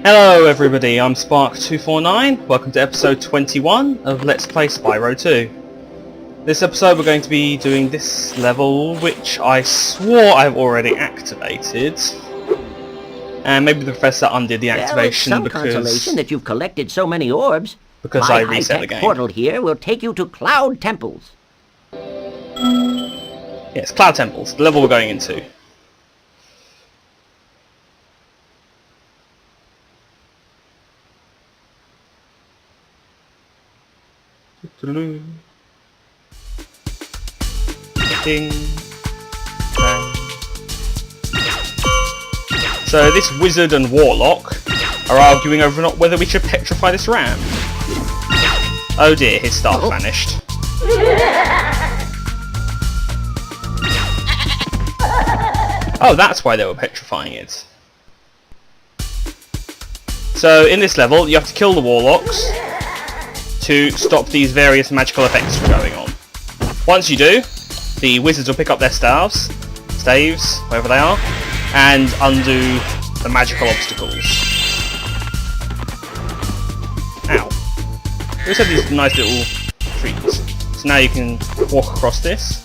Hello everybody, I'm Spark249. Welcome to episode 21 of Let's Play Spyro 2. This episode we're going to be doing this level, which I swore I've already activated. And maybe the professor undid the activation well, it's some consolation that you've collected so many orbs. Because I reset the game. My portal here will take you to Cloud Temples. Yes, Cloud Temples, the level we're going into. Ding. Bang. So this wizard and warlock are arguing over not whether we should petrify this ram. Oh dear, his staff vanished. Oh, that's why they were petrifying it. So in this level, you have to kill the warlocks to stop these various magical effects from going on. Once you do, the wizards will pick up their staves, wherever they are, and undo the magical obstacles. Ow. We also have these nice little trees. So now you can walk across this.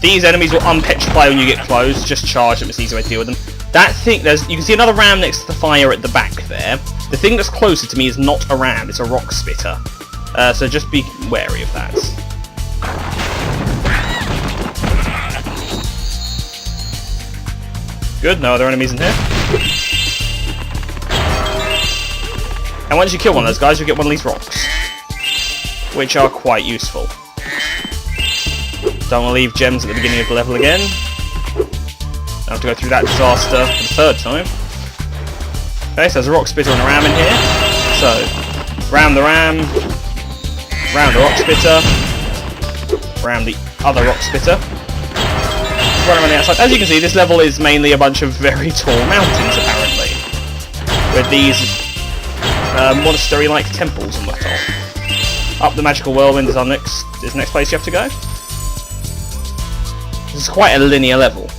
These enemies will unpetrify when you get close, just charge them, it's an easy way to deal with them. That thing, you can see another ram next to the fire at the back there. The thing that's closer to me is not a ram, it's a rock spitter. So just be wary of that. Good, no other enemies in here. And once you kill one of those guys, you'll get one of these rocks, which are quite useful. Don't want to leave gems at the beginning of the level again. Don't have to go through that disaster for the third time. Okay, so there's a rock spitter and a ram in here. So, ram the ram, ram the rock spitter, ram the other rock spitter. Run around the outside. As you can see, this level is mainly a bunch of very tall mountains, apparently, with these monastery-like temples on the top. Up the magical whirlwind is the next place you have to go. This is quite a linear level.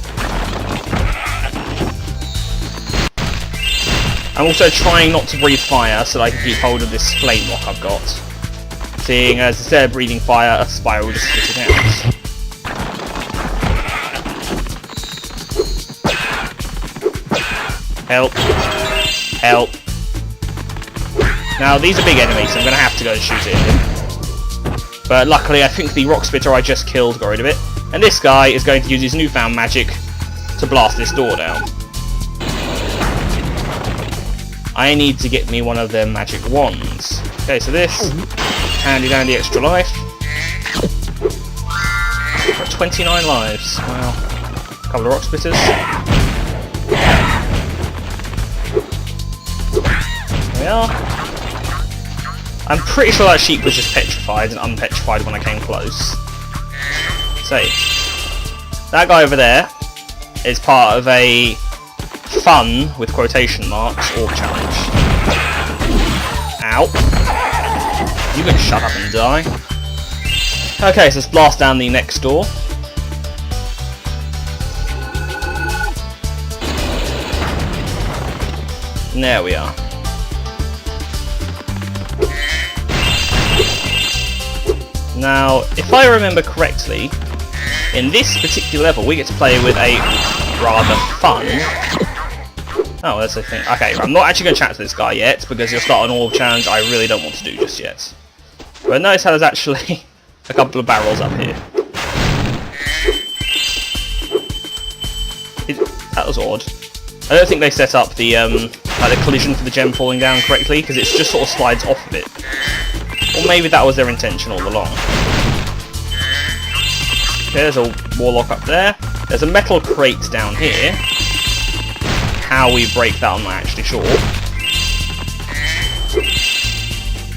I'm also trying not to breathe fire so that I can keep hold of this flame lock I've got. Seeing as instead of breathing fire, a Spyro will just spit it out. Help. Help. Now these are big enemies, so I'm going to have to go and shoot it at him. But luckily I think the rock spitter I just killed got rid of it. And this guy is going to use his newfound magic to blast this door down. I need to get me one of their magic wands. Okay, so this, handy dandy extra life. Got 29 lives. Wow. A couple of rock spitters. There we are. I'm pretty sure that sheep was just petrified and unpetrified when I came close. So, that guy over there is part of a fun, with quotation marks, orb challenge. Ow. You can shut up and die. Okay, so let's blast down the next door. And there we are. Now, if I remember correctly, in this particular level we get to play with a rather fun... Oh, that's the thing. Okay, I'm not actually going to chat to this guy yet, because he'll start an orb challenge I really don't want to do just yet. But notice how there's actually a couple of barrels up here. That was odd. I don't think they set up the collision for the gem falling down correctly, because it just sort of slides off of it. Or maybe that was their intention all along. Okay, there's a warlock up there. There's a metal crate down here. How we break that, I'm not actually sure.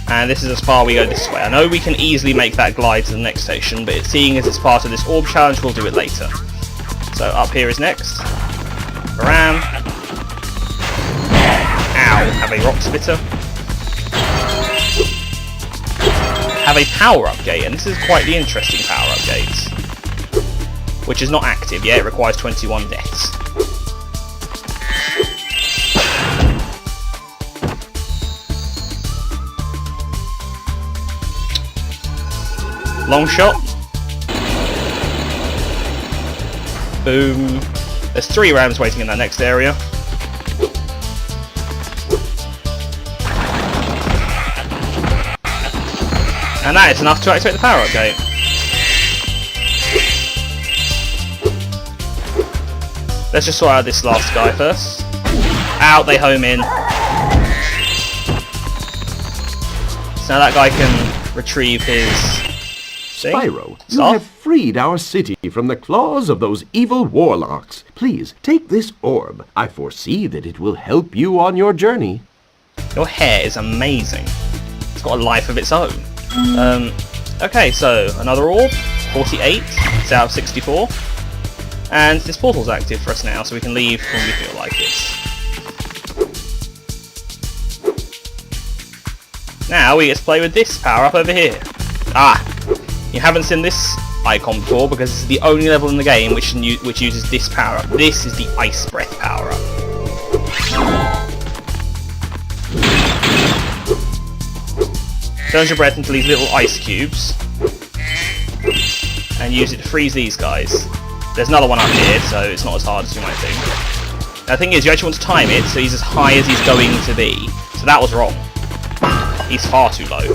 And this is as far we go this way. I know we can easily make that glide to the next station, but seeing as it's part of this orb challenge, we'll do it later. So up here is next. Ram. Ow, have a rock spitter. Have a power-up gate, and this is quite the interesting power-up gate. Which is not active yet, it requires 21 deaths. Long shot. Boom. There's 3 rams waiting in that next area. And that is enough to activate the power-up gate. Let's just sort out this last guy first. Out, they home in. So now that guy can retrieve his... Spyro, you have freed our city from the claws of those evil warlocks. Please, take this orb. I foresee that it will help you on your journey. Your hair is amazing. It's got a life of its own. Okay, so another orb. 48. It's out of 64. And this portal's active for us now, so we can leave when we feel like it. Now we get to play with this power-up over here. Ah! You haven't seen this icon before because this is the only level in the game which uses this power-up. This is the Ice Breath power-up. Turns your breath into these little ice cubes and use it to freeze these guys. There's another one up here, so it's not as hard as you might think. Now, the thing is, you actually want to time it so he's as high as he's going to be. So that was wrong. He's far too low.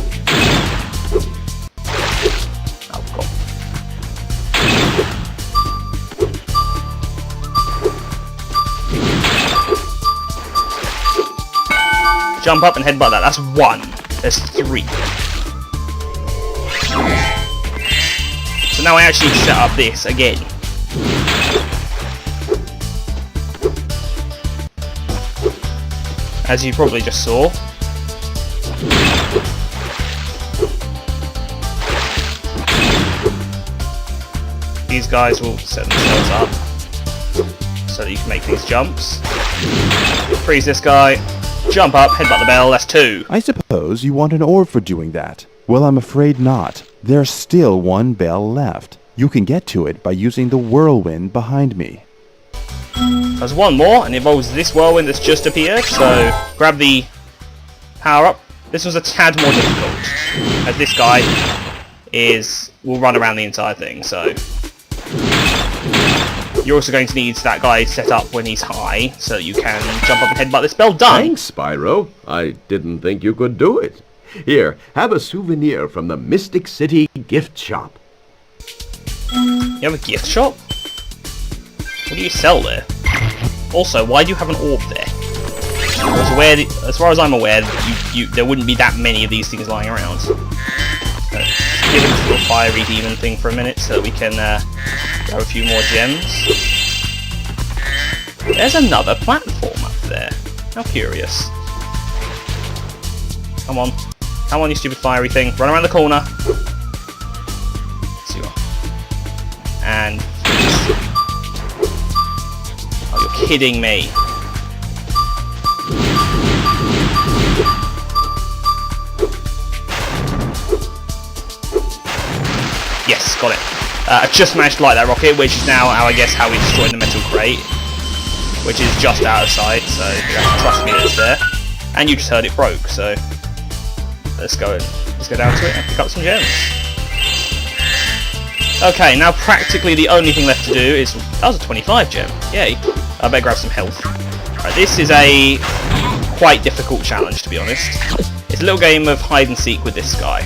Jump up and headbutt that. That's 1. There's 3. So now I actually set up this again. As you probably just saw. These guys will set themselves up so that you can make these jumps. Freeze this guy. Jump up, headbutt the bell, that's 2. I suppose you want an orb for doing that. Well, I'm afraid not. There's still 1 bell left. You can get to it by using the whirlwind behind me. There's 1 more, and it involves this whirlwind that's just appeared, so grab the power-up. This was a tad more difficult, as this guy will run around the entire thing, so... You're also going to need that guy set up when he's high, so that you can jump up and headbutt this bell. Done! Thanks, Spyro. I didn't think you could do it. Here, have a souvenir from the Mystic City gift shop. You have a gift shop? What do you sell there? Also, why do you have an orb there? As far as I'm aware, there wouldn't be that many of these things lying around. So, give it this little fiery demon thing for a minute so that we can grab a few more gems. There's another platform up there. How curious. Come on. Come on, you stupid fiery thing. Run around the corner. There you are. And... Oh, you're kidding me. Yes, got it. I just managed to light that rocket, which is now, I guess, how we destroyed the metal crate. Which is just out of sight, so you have to trust me that it's there. And you just heard it broke, so... Let's go down to it and pick up some gems. Okay, now practically the only thing left to do is... That was a 25 gem. Yay. I better grab some health. Right, this is a quite difficult challenge, to be honest. It's a little game of hide and seek with this guy.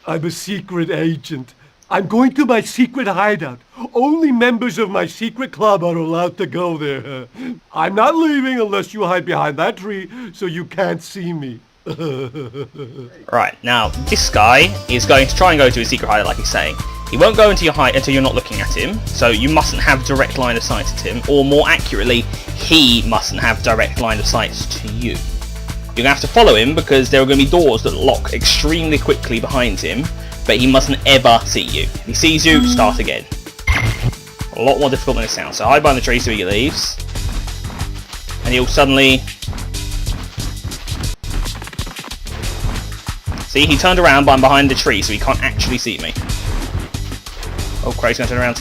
I'm a secret agent. I'm going to my secret hideout. Only members of my secret club are allowed to go there. I'm not leaving unless you hide behind that tree so you can't see me. Right, now, this guy is going to try and go to his secret hideout like he's saying. He won't go into your hide until you're not looking at him, so you mustn't have direct line of sight at him, or more accurately, he mustn't have direct line of sight to you. You're going to have to follow him because there are going to be doors that lock extremely quickly behind him, but he mustn't ever see you. If he sees you, start again. A lot more difficult than it sounds. So hide behind the tree so he leaves, and he'll suddenly... See, he turned around, but I'm behind the tree, so he can't actually see me. Oh, crap, he's going to turn around.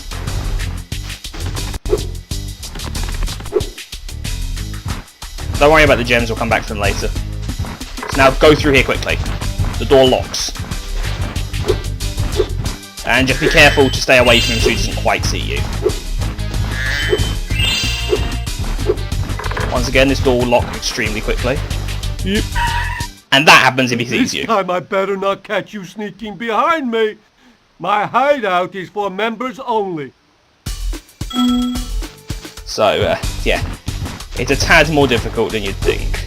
Don't worry about the gems, we'll come back to them later. So now go through here quickly. The door locks. And just be careful to stay away from him so he doesn't quite see you. Once again, this door will lock extremely quickly. Yep. And that happens if he sees This you. time I better not catch you sneaking behind me. My hideout is for members only. So, yeah. It's a tad more difficult than you'd think.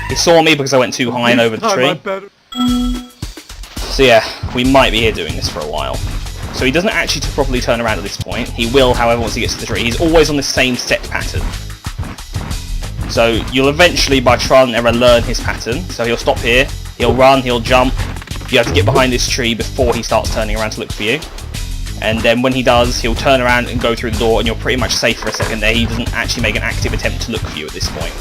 He saw me because I went too high and over the tree. So yeah, we might be here doing this for a while. So he doesn't actually properly turn around at this point. He will, however, once he gets to the tree. He's always on the same set pattern. So you'll eventually, by trial and error, learn his pattern. So he'll stop here, he'll run, he'll jump. You have to get behind this tree before he starts turning around to look for you. And then when he does, he'll turn around and go through the door, and you're pretty much safe for a second there. He doesn't actually make an active attempt to look for you at this point.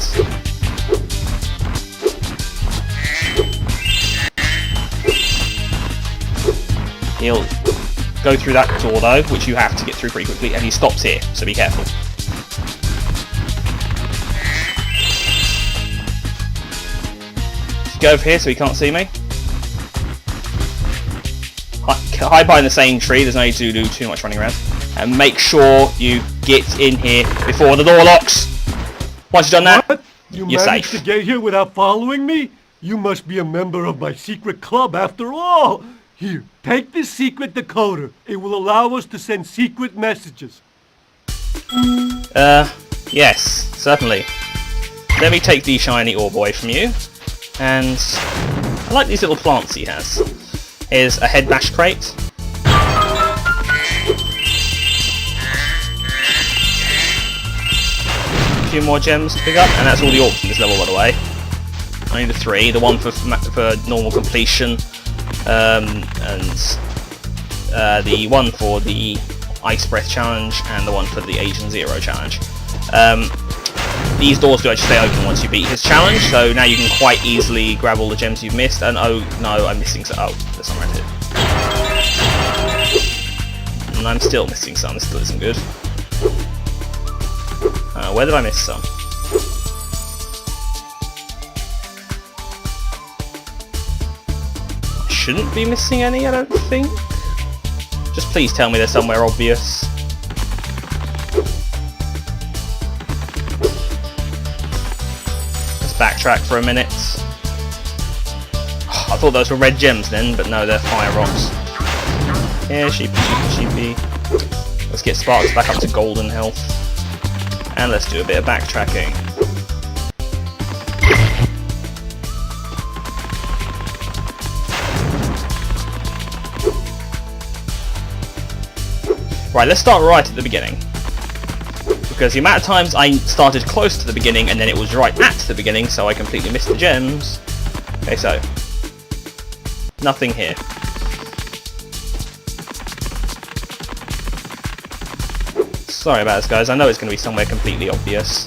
He'll go through that door though, which you have to get through pretty quickly, and he stops here, so be careful. Go over here so he can't see me. Hide behind the same tree, there's no need to do too much running around. And make sure you get in here before the door locks. Once you've done that, What? You you're managed safe. to get here without following me? You must be a member of my secret club after all. Here, take this secret decoder. It will allow us to send secret messages. Yes, certainly. Let me take the shiny orb away from you. And I like these little plants he has. Here's a head bash crate. A few more gems to pick up, and that's all the orbs in this level, by the way. Only the 3, the one for normal completion, and the one for the Ice Breath challenge, and the one for the Asian Zero challenge. These doors do actually stay open once you beat his challenge, so now you can quite easily grab all the gems you've missed, and oh no, I'm missing some. Oh, there's some right here. And I'm still missing some, this still isn't good. Where did I miss some? I shouldn't be missing any, I don't think. Just please tell me they're somewhere obvious. Let's backtrack for a minute. I thought those were red gems then, but no, they're fire rocks. Yeah, sheepy, sheepy, sheepy. Let's get Sparks back up to golden health. And let's do a bit of backtracking. Right, let's start right at the beginning. Because the amount of times I started close to the beginning and then it was right at the beginning, so I completely missed the gems. Okay, so nothing here. Sorry about this, guys. I know it's going to be somewhere completely obvious.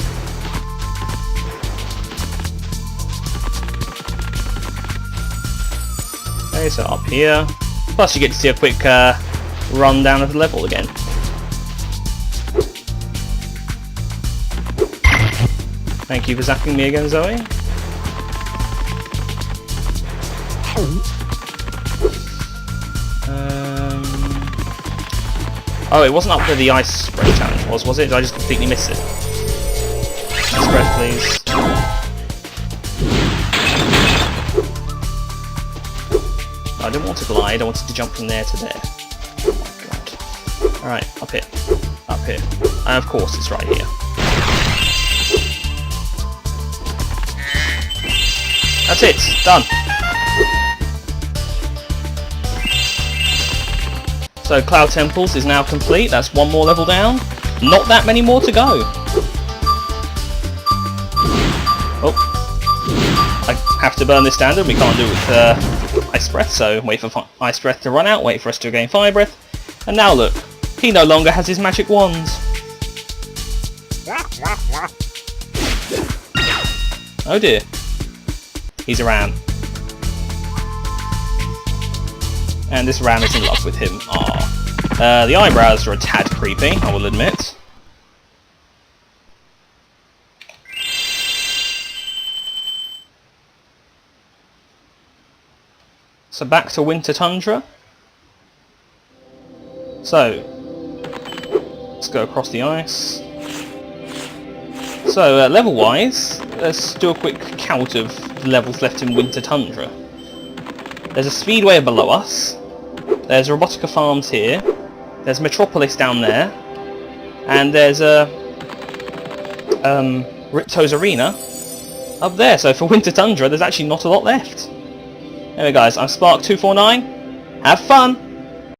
Okay, so up here. Plus you get to see a quick rundown of the level again. Thank you for zapping me again, Zoe. Oh, it wasn't up for the ice breath challenge, was it? Did I just completely miss it? Ice breath, please. I didn't want to glide, I wanted to jump from there to there. Oh my god. Alright, up here. Up here. And of course it's right here. That's it, done. So Cloud Temples is now complete, that's one more level down. Not that many more to go. Oh. I have to burn this standard, we can't do it with Ice Breath, so wait for Ice Breath to run out, wait for us to gain Fire Breath. And now look, he no longer has his magic wand. Oh dear. He's a ram. And this ram is in love with him. Aww. The eyebrows are a tad creepy, I will admit. So back to Winter Tundra. So, let's go across the ice. So, level-wise, let's do a quick count of the levels left in Winter Tundra. There's a speedway below us. There's Robotica Farms here. There's Metropolis down there. And there's Ripto's Arena up there. So for Winter Tundra, there's actually not a lot left. Anyway guys, I'm Spark249. Have fun!